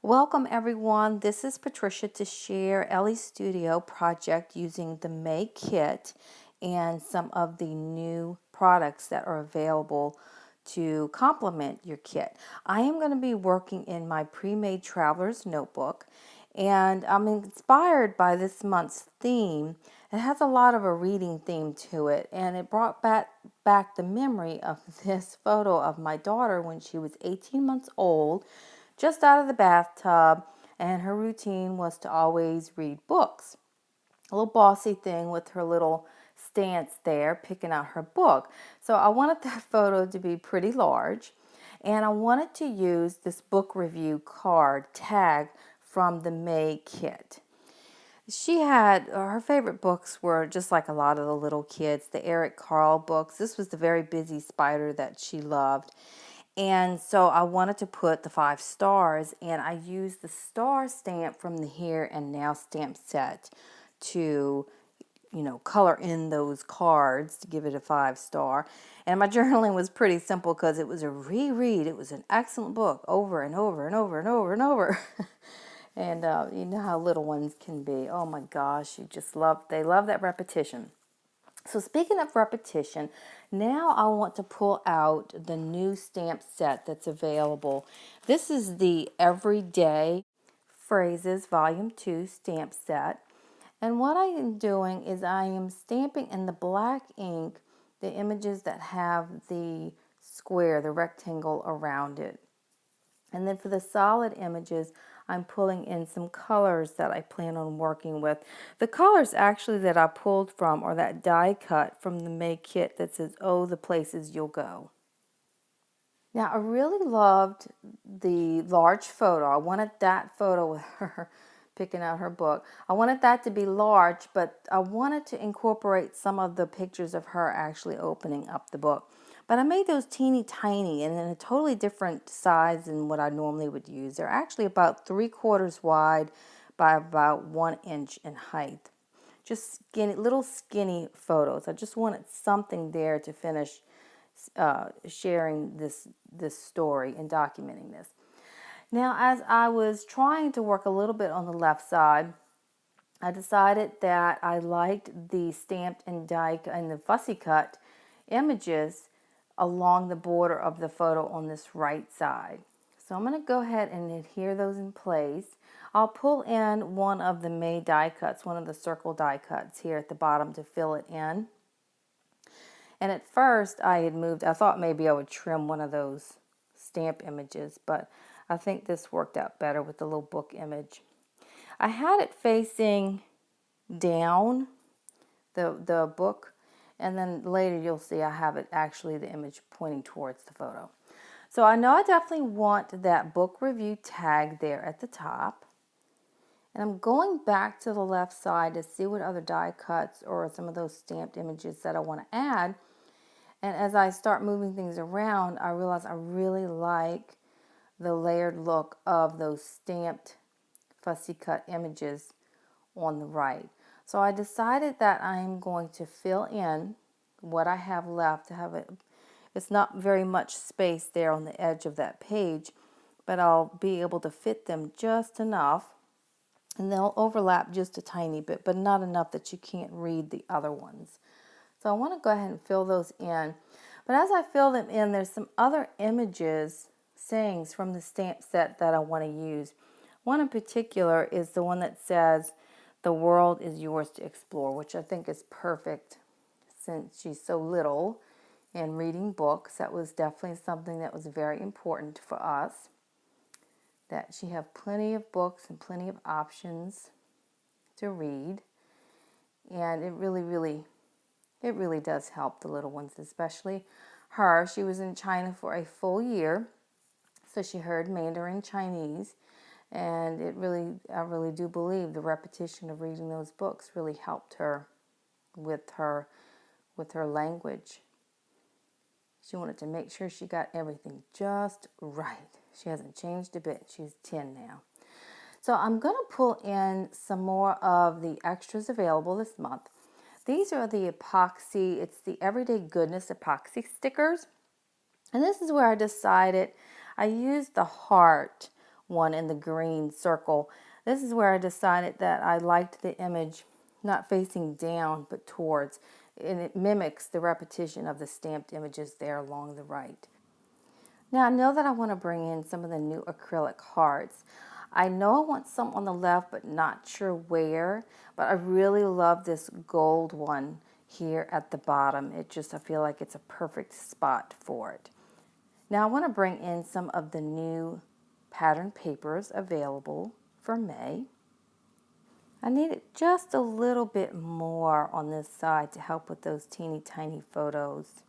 Welcome everyone. This is Patricia to share Ellie's Studio project using the May kit and some of the new products that are available to complement your kit. I am going to be working in my pre-made traveler's notebook, and I'm inspired by this month's theme. It has a lot of a reading theme to it, and it brought back the memory of this photo of my daughter when she was 18 months old, just out of the bathtub, and her routine was to always read books. A little bossy thing with her little stance there, picking out her book. So I wanted that photo to be pretty large, and I wanted to use this book review card tag from the May kit. She had her favorite books were just like a lot of the little kids, the Eric Carle books. This was the very busy spider that she loved. And so I wanted to put the 5 stars, and I used the star stamp from the Here and Now stamp set to, color in those cards to give it a 5-star. And my journaling was pretty simple because it was a reread. It was an excellent book over and over and over and over and over. And you know how little ones can be. Oh my gosh, they love that repetition. So speaking of repetition, now I want to pull out the new stamp set that's available. This is the Everyday Phrases Volume 2 stamp set. And what I am doing is I am stamping in the black ink the images that have the square, the rectangle around it. And then for the solid images, I'm pulling in some colors that I plan on working with. The colors actually that I pulled from are that die cut from the May kit that says, "Oh, the places you'll go." Now, I really loved the large photo. I wanted that photo with her picking out her book. I wanted that to be large, but I wanted to incorporate some of the pictures of her actually opening up the book. But I made those teeny tiny and in a totally different size than what I normally would use. They're actually about 3/4 wide by about 1 inch in height. Just skinny, little skinny photos. I just wanted something there to finish sharing this story and documenting this. Now, as I was trying to work a little bit on the left side, I decided that I liked the stamped and die and the fussy cut images along the border of the photo on this right side. So I'm going to go ahead and adhere those in place. I'll pull in one of the May die cuts, one of the circle die cuts here at the bottom to fill it in. And at first I thought maybe I would trim one of those stamp images, but I think this worked out better with the little book image. I had it facing down, the book, and then later you'll see I have it actually the image pointing towards the photo. So I know I definitely want that book review tag there at the top. And I'm going back to the left side to see what other die cuts or some of those stamped images that I want to add. And as I start moving things around, I realize I really like the layered look of those stamped fussy cut images on the right. So I decided that I'm going to fill in what I have left to have it. It's not very much space there on the edge of that page, but I'll be able to fit them just enough, and they'll overlap just a tiny bit, but not enough that you can't read the other ones. So I want to go ahead and fill those in. But as I fill them in, there's some other images, sayings from the stamp set that I want to use. One in particular is the one that says, "The world is yours to explore," which I think is perfect since she's so little and reading books. That was definitely something that was very important for us, that she have plenty of books and plenty of options to read. And it really does help the little ones, especially her. She was in China for a full year, so she heard Mandarin Chinese, and I really do believe the repetition of reading those books really helped her with her language. She wanted to make sure she got everything just right. She hasn't changed a bit. She's 10 now. So I'm going to pull in some more of the extras available this month. These are the epoxy, it's the Everyday Goodness epoxy stickers. And this is where I decided I used the heart one in the green circle. This is where I decided that I liked the image not facing down but towards, and it mimics the repetition of the stamped images there along the right. Now I know that I want to bring in some of the new acrylic hearts. I know I want some on the left but not sure where, but I really love this gold one here at the bottom. I feel like it's a perfect spot for it. Now I want to bring in some of the new pattern papers available for May. I needed just a little bit more on this side to help with those teeny tiny photos.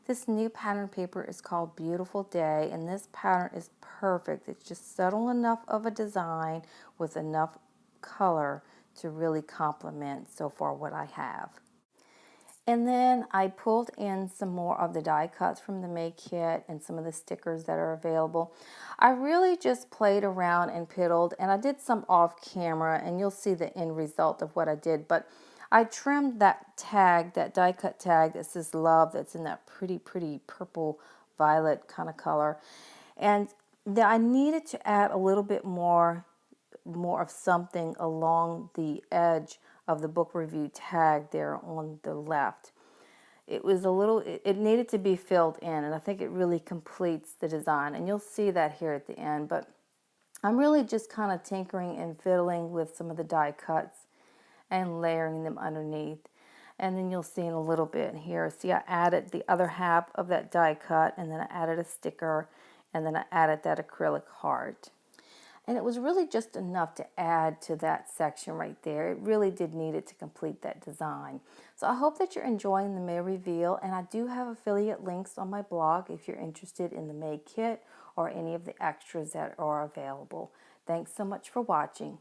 This new pattern paper is called Beautiful Day, and this pattern is perfect. It's just subtle enough of a design with enough color to really complement so far what I have. And then I pulled in some more of the die cuts from the May kit and some of the stickers that are available. I really just played around and piddled, and I did some off camera, and you'll see the end result of what I did. But I trimmed that tag, that die cut tag that says love, that's in that pretty purple violet kind of color. And I needed to add a little bit more of something along the edge of the book review tag there on the left. It was a little, it needed to be filled in, and I think it really completes the design, and you'll see that here at the end. But I'm really just kind of tinkering and fiddling with some of the die cuts and layering them underneath. And then you'll see in a little bit here, see I added the other half of that die cut, and then I added a sticker, and then I added that acrylic heart. And it was really just enough to add to that section right there. It really did need it to complete that design. So I hope that you're enjoying the May reveal, and I do have affiliate links on my blog if you're interested in the May kit or any of the extras that are available. Thanks so much for watching.